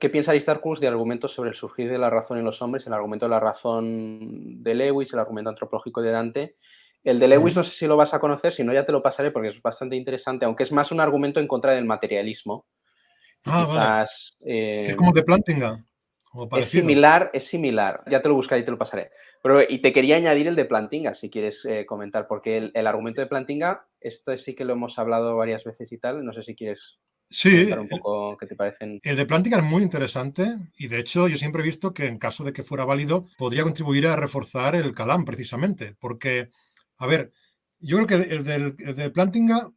¿Qué piensa Aristarchus de argumentos sobre el surgir de la razón en los hombres, el argumento de la razón de Lewis, el argumento antropológico de Dante? El de Lewis Ujú. no sé si lo vas a conocer, si no ya te lo pasaré porque es bastante interesante, aunque es más un argumento en contra del materialismo y Vale. quizás Que es como de Plantinga, o parecido. es similar, ya te lo buscaré y te lo pasaré. Pero, y te quería añadir el de Plantinga, si quieres comentar, porque el argumento de Plantinga, esto sí que lo hemos hablado varias veces y tal, no sé si quieres Sí, comentar un poco qué te parecen. el de Plantinga es muy interesante y de hecho yo siempre he visto que en caso de que fuera válido podría contribuir a reforzar el Calam precisamente, porque, a ver, yo creo que el de Plantinga,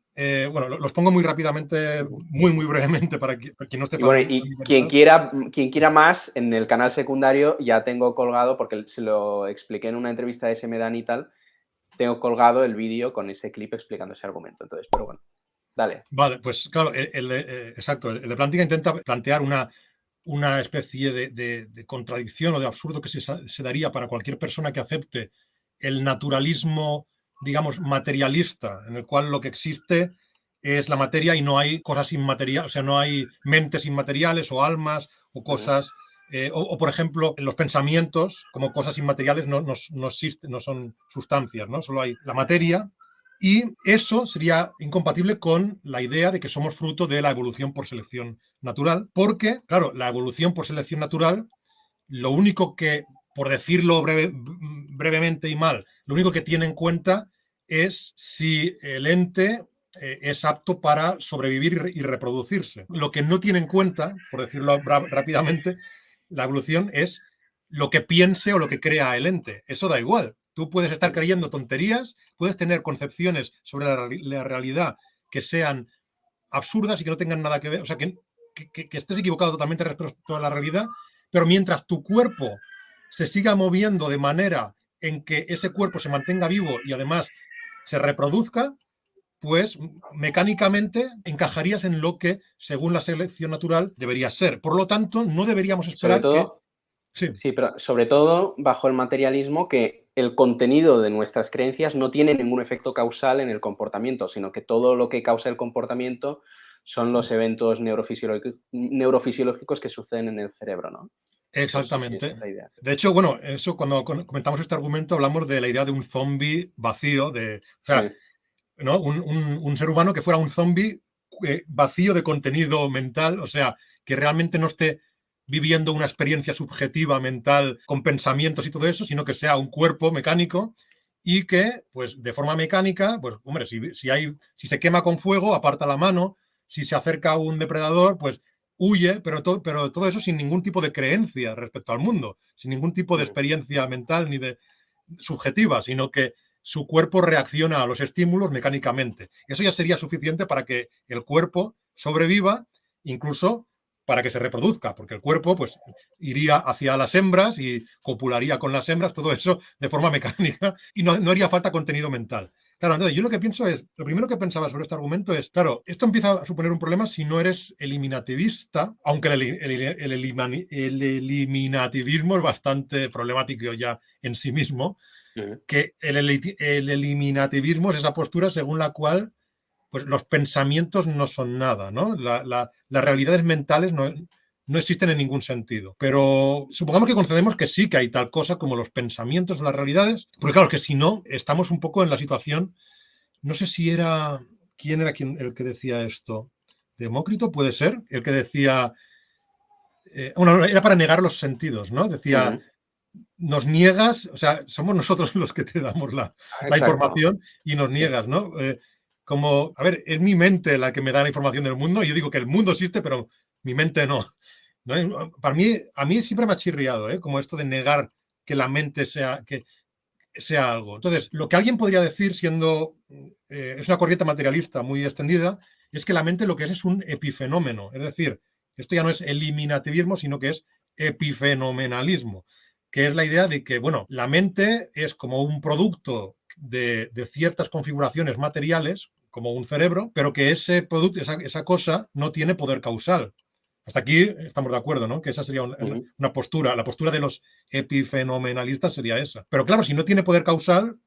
bueno, los pongo muy rápidamente, muy brevemente para quien no esté Y bueno, y familiarizado. quien quiera más, en el canal secundario ya tengo colgado, porque se lo expliqué en una entrevista de SMDAN y tal, tengo colgado el vídeo con ese clip explicando ese argumento. Entonces, pero bueno, dale. Vale, pues claro, exacto, el de Plantinga intenta plantear una especie de contradicción o de absurdo que se daría para cualquier persona que acepte el naturalismo, digamos, materialista, en el cual lo que existe es la materia y no hay cosas inmateriales, o sea, no hay mentes inmateriales o almas o Ujú. cosas, por ejemplo, los pensamientos como cosas inmateriales no existen, no son sustancias, ¿no? Solo hay la materia y eso sería incompatible con la idea de que somos fruto de la evolución por selección natural, porque, claro, la evolución por selección natural, lo único que, por decirlo brevemente y mal, lo único que tiene en cuenta es si el ente es apto para sobrevivir y reproducirse. Lo que no tiene en cuenta, por decirlo rápidamente, la evolución es lo que piense o lo que crea el ente. Eso da igual. Tú puedes estar creyendo tonterías, puedes tener concepciones sobre la realidad que sean absurdas y que no tengan nada que ver, o sea, que estés equivocado totalmente respecto a la realidad, pero mientras tu cuerpo se siga moviendo de manera en que ese cuerpo se mantenga vivo y además se reproduzca, pues mecánicamente encajarías en lo que, según la selección natural, deberías ser. Por lo tanto, no deberíamos Sobre esperar que... todo, Sí, sí, pero sobre todo bajo el materialismo que el contenido de nuestras creencias no tiene ningún efecto causal en el comportamiento, sino que todo lo que causa el comportamiento son los eventos neurofisiológicos que suceden en el cerebro, ¿no? Entonces, sí, sí, esa exactamente. es la idea. De hecho, bueno, eso cuando comentamos este argumento hablamos de la idea de un zombie vacío, o Sí, sea, ¿no? Un ser humano que fuera un zombie vacío de contenido mental, o sea, que realmente no esté viviendo una experiencia subjetiva mental con pensamientos y todo eso, sino que sea un cuerpo mecánico y que, pues, de forma mecánica, pues, hombre, si se quema con fuego, aparta la mano, si se acerca a un depredador, pues huye, pero todo eso sin ningún tipo de creencia respecto al mundo, sin ningún tipo de mm, experiencia mental ni de subjetiva, sino que su cuerpo reacciona a los estímulos mecánicamente. Eso ya sería suficiente para que el cuerpo sobreviva, incluso para que se reproduzca, porque el cuerpo pues iría hacia las hembras y copularía con las hembras, todo eso de forma mecánica y no haría falta contenido mental. Claro, entonces yo lo que pienso es, lo primero que pensaba sobre este argumento es, claro, esto empieza a suponer un problema si no eres eliminativista, aunque el eliminativismo es bastante problemático ya en sí mismo, mm. que el eliminativismo es esa postura según la cual pues, los pensamientos no son nada, ¿no? Las realidades mentales no existen en ningún sentido. Pero supongamos que concedemos que sí que hay tal cosa como los pensamientos o las realidades, porque claro, que si no, estamos un poco en la situación, no sé si era, ¿quién era el que decía esto? ¿Demócrito puede ser? El que decía, bueno, era para negar los sentidos, ¿no? Decía, Ujú. nos niegas, o sea, somos nosotros los que te damos la Exacto, información y nos sí. niegas, ¿no? Como, a ver, es mi mente la que me da la información del mundo y yo digo que el mundo existe, pero mi mente no. ¿No? Para mí, a mí siempre me ha chirriado, ¿eh? Como esto de negar que la mente sea algo. Entonces, lo que alguien podría decir, es una corriente materialista muy extendida, es que la mente lo que es un epifenómeno. Es decir, esto ya no es eliminativismo, sino que es epifenomenalismo, que es la idea de que, bueno, la mente es como un producto de ciertas configuraciones materiales, como un cerebro, pero que ese producto, esa cosa, no tiene poder causal. Hasta aquí estamos de acuerdo, ¿no? Que esa sería Ujú. una postura. La postura de los epifenomenalistas sería esa. Pero claro, si no tiene poder causal,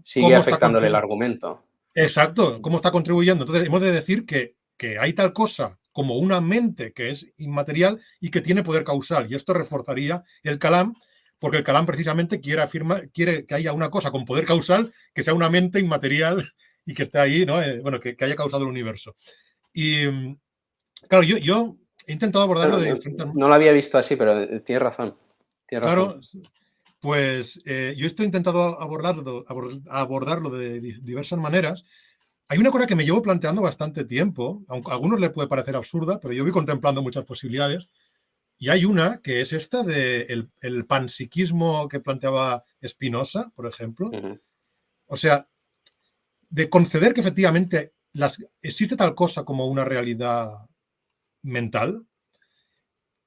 Sigue ¿cómo está afectándole el contribuyendo? argumento. Exacto, ¿cómo está contribuyendo? Entonces, hemos de decir que hay tal cosa como una mente que es inmaterial y que tiene poder causal. Y esto reforzaría el Kalam, porque el Kalam precisamente quiere que haya una cosa con poder causal que sea una mente inmaterial y que esté ahí, ¿no? Que haya causado el universo. Y claro, yo he intentado abordarlo de diferentes... No lo había visto así, pero tienes razón. Claro, pues yo estoy intentando abordarlo de diversas maneras. Hay una cosa que me llevo planteando bastante tiempo, aunque a algunos les puede parecer absurda, pero yo voy contemplando muchas posibilidades. Y hay una que es esta de el panpsiquismo que planteaba Spinoza, por ejemplo. O sea, de conceder que efectivamente existe tal cosa como una realidad mental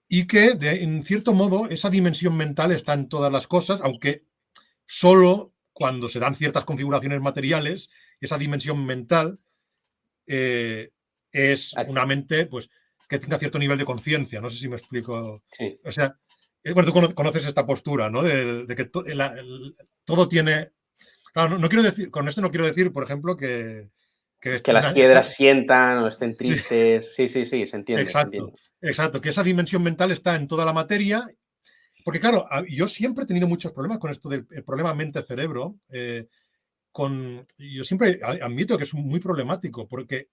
y que, en cierto modo, esa dimensión mental está en todas las cosas, aunque solo cuando se dan ciertas configuraciones materiales, esa dimensión mental es una mente pues, que tenga cierto nivel de conciencia. No sé si me explico. Sí. O sea, bueno, tú conoces esta postura, ¿no? De que todo tiene... Claro, no quiero decir, con esto no quiero decir, por ejemplo, que las piedras sientan o estén tristes. Sí, se entiende. Exacto, que esa dimensión mental está en toda la materia. Porque, claro, yo siempre he tenido muchos problemas con esto del problema mente-cerebro. Yo siempre admito que es muy problemático, porque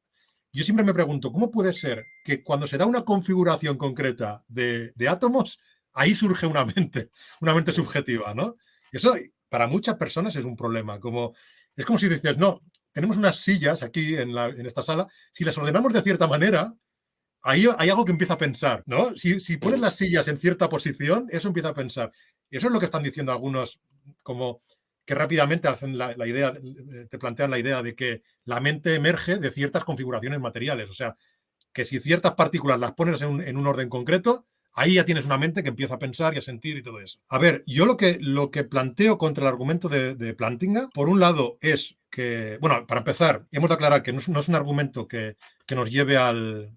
yo siempre me pregunto, ¿cómo puede ser que cuando se da una configuración concreta de átomos, ahí surge una mente subjetiva, ¿no? Y eso para muchas personas es un problema. Es como si dices, no, tenemos unas sillas aquí en esta sala, si las ordenamos de cierta manera, ahí hay algo que empieza a pensar, ¿no? Si pones las sillas en cierta posición, eso empieza a pensar. Y eso es lo que están diciendo algunos, como que rápidamente hacen la idea, te plantean la idea de que la mente emerge de ciertas configuraciones materiales. O sea, que si ciertas partículas las pones en un orden concreto, ahí ya tienes una mente que empieza a pensar y a sentir y todo eso. A ver, yo lo que planteo contra el argumento de Plantinga, por un lado, es que, bueno, para empezar, hemos de aclarar que no es un argumento que nos lleve al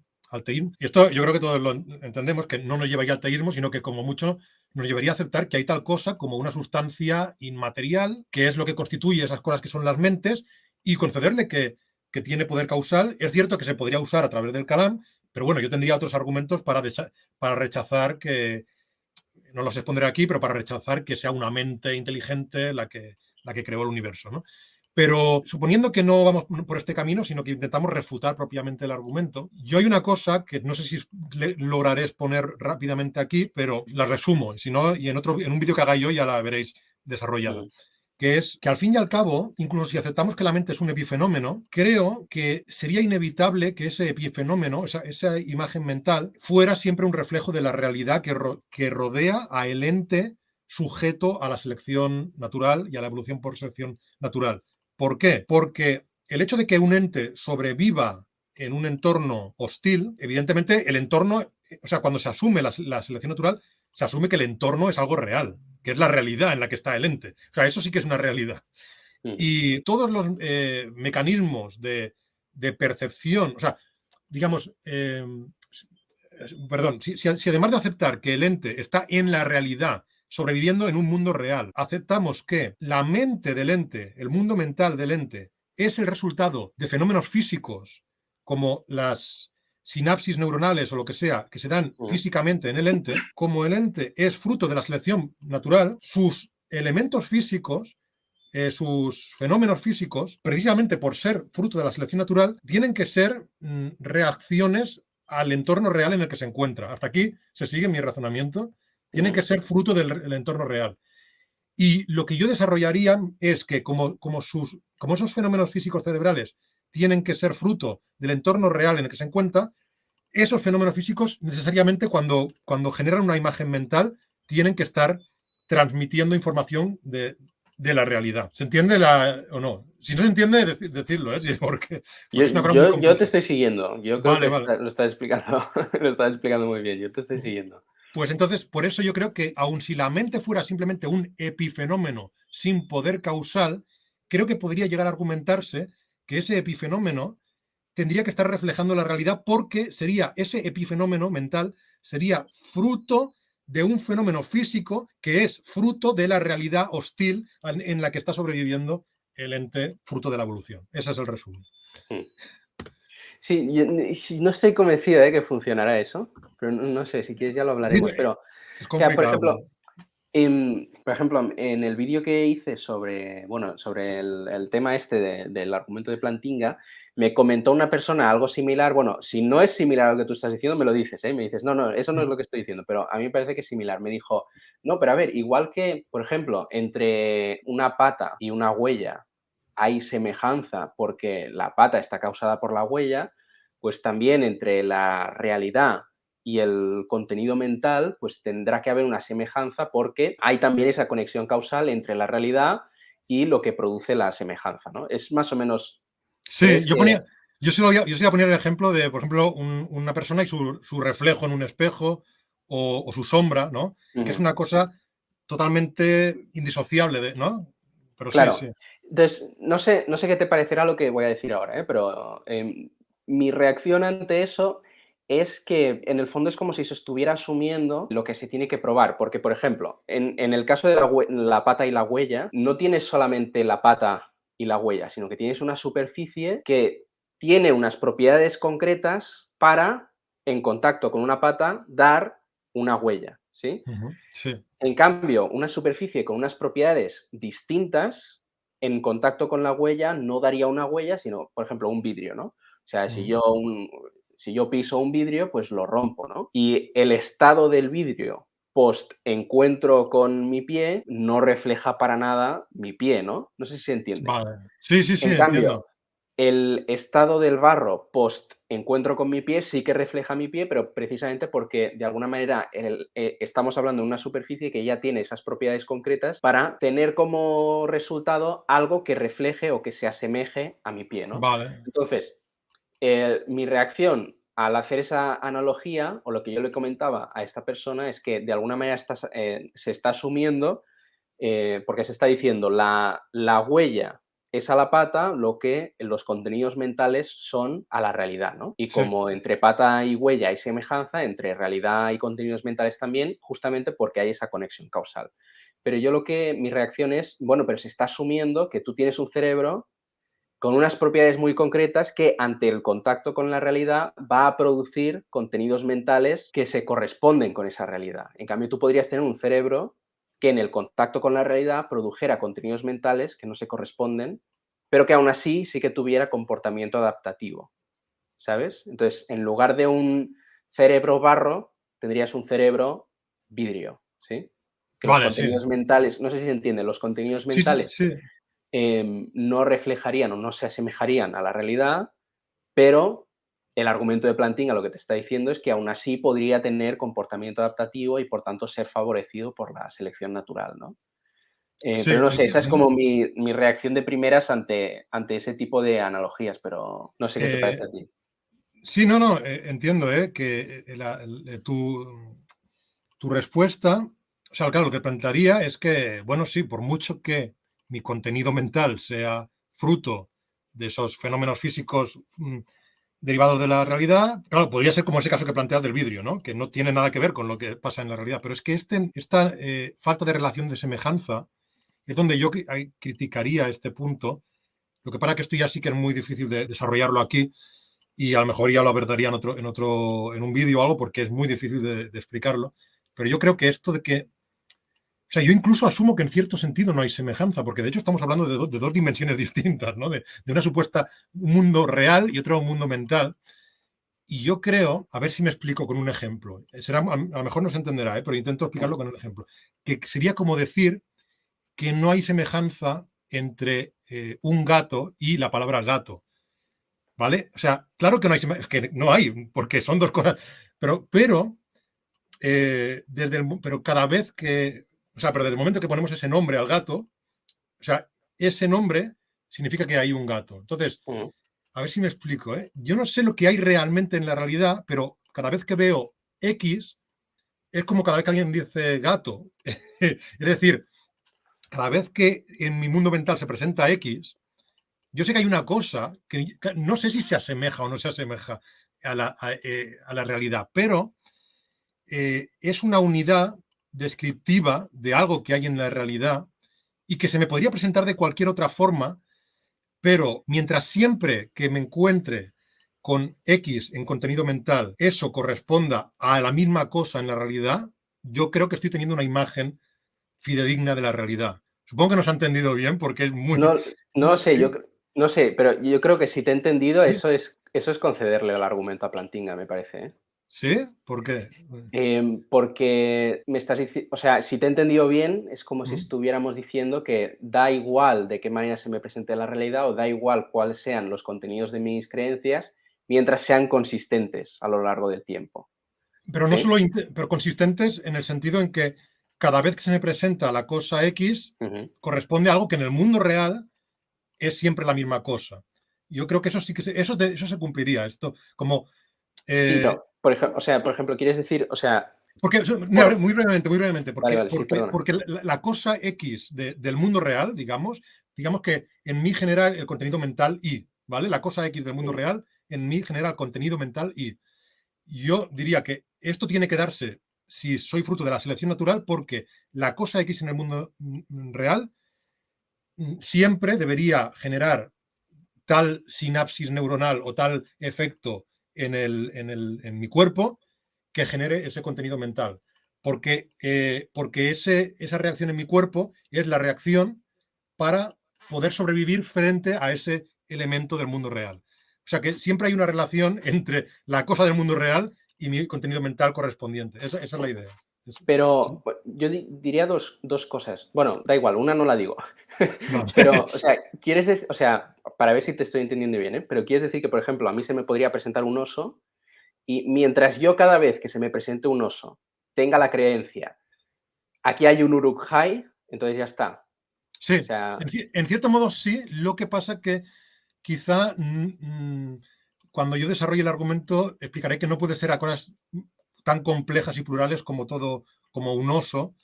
teísmo. Y esto yo creo que todos lo entendemos, que no nos llevaría al teísmo, sino que como mucho nos llevaría a aceptar que hay tal cosa como una sustancia inmaterial, que es lo que constituye esas cosas que son las mentes, y concederle que tiene poder causal. Es cierto que se podría usar a través del Kalam, pero bueno, yo tendría otros argumentos para rechazar que, no los expondré aquí, pero para rechazar que sea una mente inteligente la que creó el universo, ¿no? Pero suponiendo que no vamos por este camino, sino que intentamos refutar propiamente el argumento, yo hay una cosa que no sé si lograré exponer rápidamente aquí, pero la resumo, si no, y en un vídeo que haga yo ya la veréis desarrollada. Que es que al fin y al cabo, incluso si aceptamos que la mente es un epifenómeno, creo que sería inevitable que ese epifenómeno, esa imagen mental, fuera siempre un reflejo de la realidad que rodea a el ente sujeto a la selección natural y a la evolución por selección natural. ¿Por qué? Porque el hecho de que un ente sobreviva en un entorno hostil, evidentemente el entorno, o sea, cuando se asume la selección natural, se asume que el entorno es algo real, que es la realidad en la que está el ente. O sea, eso sí que es una realidad. Y todos los mecanismos de percepción, o sea, digamos, perdón, si además de aceptar que el ente está en la realidad, sobreviviendo en un mundo real, aceptamos que la mente del ente, el mundo mental del ente, es el resultado de fenómenos físicos como las sinapsis neuronales o lo que sea, que se dan físicamente en el ente, como el ente es fruto de la selección natural, sus elementos físicos, sus fenómenos físicos, precisamente por ser fruto de la selección natural, tienen que ser reacciones al entorno real en el que se encuentra. Hasta aquí se sigue mi razonamiento. Tienen que ser fruto del entorno real. Y lo que yo desarrollaría es que como esos fenómenos físicos cerebrales tienen que ser fruto del entorno real en el que se encuentra, esos fenómenos físicos necesariamente cuando generan una imagen mental tienen que estar transmitiendo información de la realidad. ¿Se entiende o no? Si no se entiende, decidlo, ¿eh? Porque es una cosa muy confusa. Yo te estoy siguiendo. Yo creo que lo estás explicando, lo estás explicando muy bien. Yo te estoy siguiendo. Pues entonces, por eso yo creo que aun si la mente fuera simplemente un epifenómeno sin poder causal, creo que podría llegar a argumentarse que ese epifenómeno tendría que estar reflejando la realidad porque ese epifenómeno mental sería fruto de un fenómeno físico que es fruto de la realidad hostil en la que está sobreviviendo el ente fruto de la evolución. Ese es el resumen. Sí, yo no estoy convencido de que funcionará eso, pero no sé, si quieres ya lo Sí, hablaremos, pero, o es sea, por complicado. ejemplo, en el vídeo que hice sobre, bueno, sobre el tema este del argumento de Plantinga, me comentó una persona algo similar. Bueno, si no es similar a lo que tú estás diciendo, me lo dices, ¿eh? Me dices, no, no, eso no es lo que estoy diciendo, pero a mí me parece que es similar. Me dijo, no, pero a ver, igual que, por ejemplo, entre una pata y una huella hay semejanza porque la pata está causada por la huella, pues también entre la realidad y el contenido mental, pues tendrá que haber una semejanza porque hay también esa conexión causal entre la realidad y lo que produce la semejanza, ¿no? Es más o menos, Sí, ¿crees que? yo sí voy a poner el ejemplo de, por ejemplo, una persona y su reflejo en un espejo o su sombra, ¿no? Que es Ujú, una cosa totalmente indisociable, ¿no? Pero sí, claro. sí. Entonces, no sé qué te parecerá lo que voy a decir ahora, ¿eh? Pero mi reacción ante eso es que en el fondo es como si se estuviera asumiendo lo que se tiene que probar. Porque, por ejemplo, en el caso de la pata y la huella, no tienes solamente la pata y la huella, sino que tienes una superficie que tiene unas propiedades concretas para, en contacto con una pata, dar una huella, ¿sí? Ujú, sí. En cambio, una superficie con unas propiedades distintas, en contacto con la huella, no daría una huella, sino, por ejemplo, un vidrio, ¿no? O sea, si Ujú. yo piso un vidrio, pues lo rompo, ¿no? Y el estado del vidrio post encuentro con mi pie no refleja para nada mi pie, ¿no? No sé si se entiende. Vale. Sí, sí, sí, En cambio, entiendo. el estado del barro post encuentro con mi pie sí que refleja mi pie, pero precisamente porque de alguna manera estamos hablando de una superficie que ya tiene esas propiedades concretas para tener como resultado algo que refleje o que se asemeje a mi pie, ¿no? Vale. Entonces, mi reacción al hacer esa analogía, o lo que yo le comentaba a esta persona, es que de alguna manera se está asumiendo, porque se está diciendo la huella es a la pata lo que los contenidos mentales son a la realidad, ¿no? Y Sí. como entre pata y huella hay semejanza, entre realidad y contenidos mentales también, justamente porque hay esa conexión causal. Pero mi reacción es, bueno, pero se está asumiendo que tú tienes un cerebro con unas propiedades muy concretas que ante el contacto con la realidad va a producir contenidos mentales que se corresponden con esa realidad. En cambio, tú podrías tener un cerebro que en el contacto con la realidad produjera contenidos mentales que no se corresponden, pero que aún así sí que tuviera comportamiento adaptativo, ¿sabes? Entonces, en lugar de un cerebro barro, tendrías un cerebro vidrio, ¿sí? Que los Vale, sí. contenidos mentales, no sé si se entiende, los contenidos Sí, sí, mentales sí. no reflejarían o no se asemejarían a la realidad, pero el argumento de Plantinga lo que te está diciendo es que aún así podría tener comportamiento adaptativo y por tanto ser favorecido por la selección natural, ¿no? Sí, Pero no sé, esa es entiendo. como mi reacción de primeras ante ese tipo de analogías, pero no sé qué te Eh, parece a ti. sí, no, no, entiendo, que tu respuesta, o sea, claro, lo que plantearía es que, bueno, sí, por mucho que mi contenido mental sea fruto de esos fenómenos físicos derivados de la realidad, claro, podría ser como ese caso que planteas del vidrio, ¿no? Que no tiene nada que ver con lo que pasa en la realidad, pero es que esta falta de relación de semejanza es donde yo criticaría este punto. Lo que pasa es que esto ya sí que es muy difícil de desarrollarlo aquí y a lo mejor ya lo abordaría en un vídeo o algo porque es muy difícil de explicarlo. Pero yo creo que esto de que, o sea, yo incluso asumo que en cierto sentido no hay semejanza, porque de hecho estamos hablando de dos dimensiones distintas, ¿no? De una supuesta un mundo real y otro mundo mental. Y yo creo, a ver si me explico con un ejemplo, a lo mejor no se entenderá, pero intento explicarlo Mm, con un ejemplo, que sería como decir que no hay semejanza entre un gato y la palabra gato. ¿Vale? O sea, claro que no hay, es que no hay, porque son dos cosas, pero, pero cada vez que, o sea, pero desde el momento que ponemos ese nombre al gato, o sea, ese nombre significa que hay un gato. Entonces, mm, a ver si me explico, ¿eh? Yo no sé lo que hay realmente en la realidad, pero cada vez que veo X, es como cada vez que alguien dice gato. Es decir, cada vez que en mi mundo mental se presenta X, yo sé que hay una cosa que no sé si se asemeja o no se asemeja a la realidad, pero es una unidad descriptiva de algo que hay en la realidad y que se me podría presentar de cualquier otra forma, pero mientras siempre que me encuentre con X en contenido mental eso corresponda a la misma cosa en la realidad, yo creo que estoy teniendo una imagen fidedigna de la realidad. Supongo que nos ha entendido bien porque es muy... No, no sé, Sí, no sé, pero yo creo que si te he entendido, sí, eso es concederle el argumento a Plantinga, me parece, ¿eh? sí, ¿por qué? Porque me estás diciendo, o sea, si te he entendido bien, es como si ¿Mm? estuviéramos diciendo que da igual de qué manera se me presente la realidad o da igual cuáles sean los contenidos de mis creencias, mientras sean consistentes a lo largo del tiempo. Pero no ¿Sí? solo, pero consistentes en el sentido en que cada vez que se me presenta la cosa X, Ujú. corresponde a algo que en el mundo real es siempre la misma cosa. Yo creo que eso sí que eso se cumpliría. Esto, como Sí, eh, pero, o sea, por ejemplo, quieres decir, o sea, porque, mira, por... muy brevemente, Vale, vale, sí, perdona. porque la cosa X del mundo real, digamos que en mí genera el contenido mental Y, ¿vale? La cosa X del mundo Mm. real en mí genera el contenido mental Y. Yo diría que esto tiene que darse si soy fruto de la selección natural porque la cosa X en el mundo real siempre debería generar tal sinapsis neuronal o tal efecto en mi cuerpo que genere ese contenido mental. Porque esa reacción en mi cuerpo es la reacción para poder sobrevivir frente a ese elemento del mundo real. O sea que siempre hay una relación entre la cosa del mundo real y mi contenido mental correspondiente. Esa es la idea. Pero ¿Sí? yo diría dos cosas. Bueno, da igual, una no la digo. Vale. Pero, o sea, quieres decir, o sea, para ver si te estoy entendiendo bien, ¿eh? Pero quieres decir que, por ejemplo, a mí se me podría presentar un oso y mientras yo cada vez que se me presente un oso tenga la creencia, aquí hay un Uruk-hai, entonces ya está. Sí, O sea, en cierto modo sí. Lo que pasa que quizá cuando yo desarrolle el argumento explicaré que no puede ser a cosas tan complejas y plurales como todo, como un oso,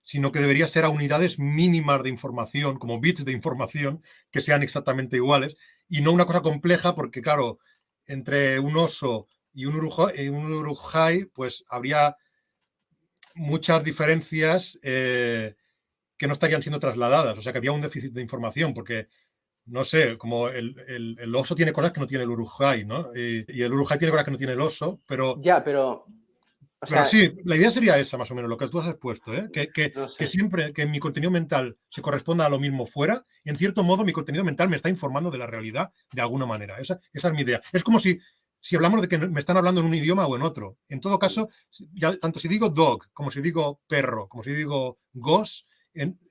sino que debería ser a unidades mínimas de información, como bits de información, que sean exactamente iguales, y no una cosa compleja, porque claro, entre un oso y un urujai, pues habría muchas diferencias que no estarían siendo trasladadas, o sea que habría un déficit de información, porque no sé, como el oso tiene cosas que no tiene el urujai, ¿no? Y el urujai tiene cosas que no tiene el oso, ya, pero, o pero sea, sí, la idea sería esa, más o menos, lo que tú has expuesto, ¿eh? no Que sé. siempre que mi contenido mental se corresponda a lo mismo fuera, en cierto modo mi contenido mental me está informando de la realidad de alguna manera. Esa es mi idea. Es como si hablamos de que me están hablando en un idioma o en otro. En todo Mm. caso, ya, tanto si digo dog, como si digo perro, como si digo gos,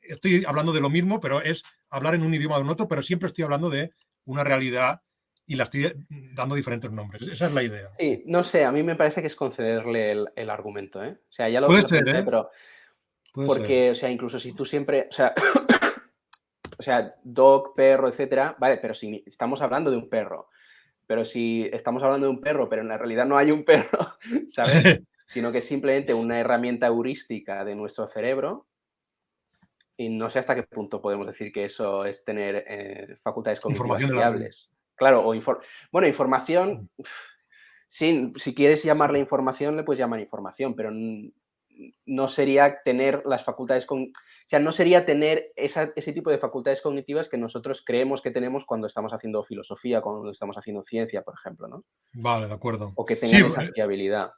estoy hablando de lo mismo, pero es hablar en un idioma o en otro, pero siempre estoy hablando de una realidad y la estoy dando diferentes nombres. Esa es la idea. Sí. Sí, no sé, a mí me parece que es concederle el argumento, ¿eh? O sea, ya Puede lo ser, pensé, ¿eh? pero Puede ser. porque, o sea, incluso si tú siempre, o sea, dog, perro, etcétera, vale, pero si estamos hablando de un perro, pero si estamos hablando de un perro, pero en la realidad no hay un perro, ¿sabes? Sino que es simplemente una herramienta heurística de nuestro cerebro, y no sé hasta qué punto podemos decir que eso es tener facultades cognitivas Información de la realidad. fiables. Claro, bueno, información, sí, si quieres llamarle información, le puedes llamar información, pero no sería tener las facultades, o sea, no sería tener ese tipo de facultades cognitivas que nosotros creemos que tenemos cuando estamos haciendo filosofía, cuando estamos haciendo ciencia, por ejemplo, ¿no? Vale, de acuerdo. O que Sí, tengan esa fiabilidad.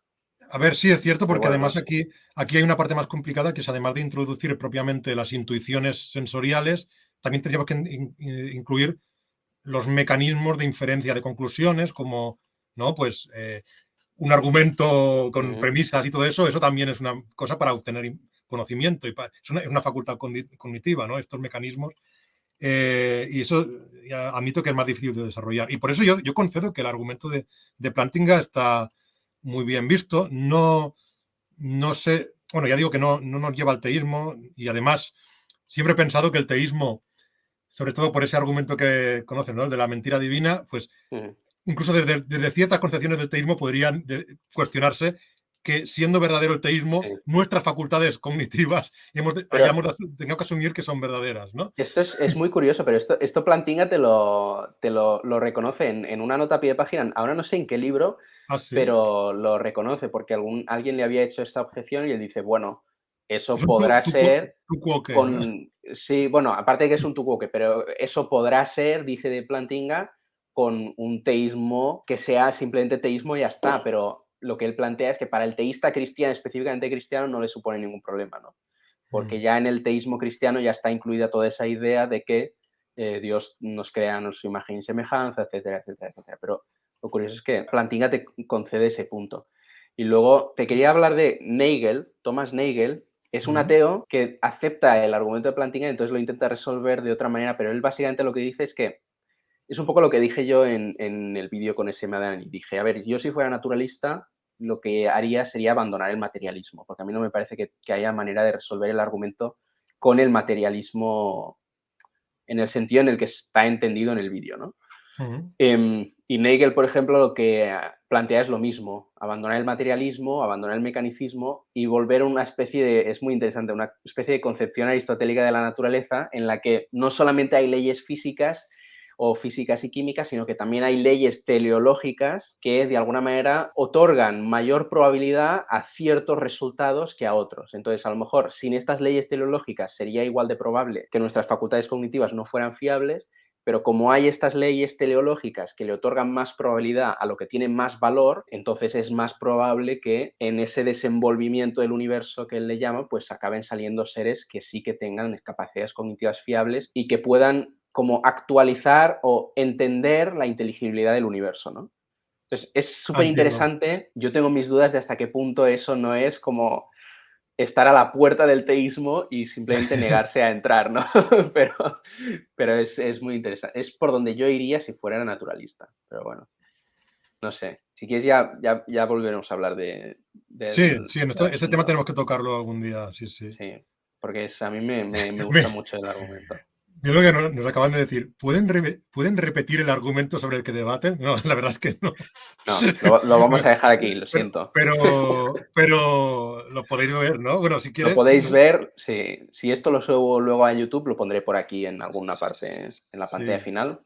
a ver, sí es cierto, Pero porque bueno, no además sé. aquí hay una parte más complicada que es además de introducir propiamente las intuiciones sensoriales, también tendríamos que incluir los mecanismos de inferencia de conclusiones, como ¿no? Pues un argumento con Ujú. premisas y todo eso, eso también es una cosa para obtener conocimiento y es una facultad cognitiva, ¿no? Estos mecanismos. Y eso ya admito que es más difícil de desarrollar. Y por eso yo concedo que el argumento de Plantinga está muy bien visto. No sé, bueno, ya digo que no nos lleva al teísmo y además siempre he pensado que el teísmo, sobre todo por ese argumento que conocen, ¿no? El de la mentira divina, pues Ujú. incluso desde ciertas concepciones del teísmo podrían cuestionarse que siendo verdadero el teísmo, Sí. nuestras facultades cognitivas Pero tengamos que asumir que son verdaderas, ¿no? esto es muy curioso, pero esto Plantinga lo reconoce en una nota a pie de página. Ahora no sé en qué libro, Ah, sí. pero lo reconoce porque alguien le había hecho esta objeción y él dice, bueno, Es eso un podrá ser tucuoque, ¿no? con... Sí, bueno, aparte de que es un tucuoque, pero eso podrá ser, dice de Plantinga, con un teísmo que sea simplemente teísmo y ya está, pero lo que él plantea es que para el teísta cristiano, específicamente cristiano, no le supone ningún problema, ¿no? Porque ya en el teísmo cristiano ya está incluida toda esa idea de que Dios nos crea a su imagen y semejanza, etcétera, etcétera, etcétera. Pero lo curioso es que Plantinga te concede ese punto. Y luego te quería hablar de Nagel, Thomas Nagel. Es un ateo que acepta el argumento de Plantinga y entonces lo intenta resolver de otra manera, pero él básicamente lo que dice es que es un poco lo que dije yo en el vídeo con ese Madani. Dije, a ver, yo si fuera naturalista, lo que haría sería abandonar el materialismo, porque a mí no me parece que haya manera de resolver el argumento con el materialismo en el sentido en el que está entendido en el vídeo, ¿no? Y Nagel, por ejemplo, lo que plantea es lo mismo, abandonar el materialismo, abandonar el mecanicismo y volver a una especie de, es muy interesante, una especie de concepción aristotélica de la naturaleza en la que no solamente hay leyes físicas o físicas y químicas, sino que también hay leyes teleológicas que de alguna manera otorgan mayor probabilidad a ciertos resultados que a otros. Entonces, a lo mejor sin estas leyes teleológicas sería igual de probable que nuestras facultades cognitivas no fueran fiables, pero como hay estas leyes teleológicas que le otorgan más probabilidad a lo que tiene más valor, entonces es más probable que en ese desenvolvimiento del universo que él le llama, pues acaben saliendo seres que sí que tengan capacidades cognitivas fiables y que puedan como actualizar o entender la inteligibilidad del universo, ¿no? Entonces, es súper interesante. Yo tengo mis dudas de hasta qué punto eso no es como estar a la puerta del teísmo y simplemente negarse a entrar, ¿no? pero es muy interesante. Es por donde yo iría si fuera naturalista. Pero bueno, no sé. Si quieres ya volveremos a hablar de Sí, este tema tenemos que tocarlo algún día, sí. Sí, porque a mí me gusta mucho el argumento. Yo lo que nos acaban de decir, ¿pueden repetir el argumento sobre el que debaten? No, la verdad es que no. No, lo vamos a dejar aquí, lo siento. Pero lo podéis ver, ¿no? Bueno, si quieres. Lo podéis ver, sí. Si esto lo subo luego a YouTube, lo pondré por aquí en alguna parte, en la pantalla final.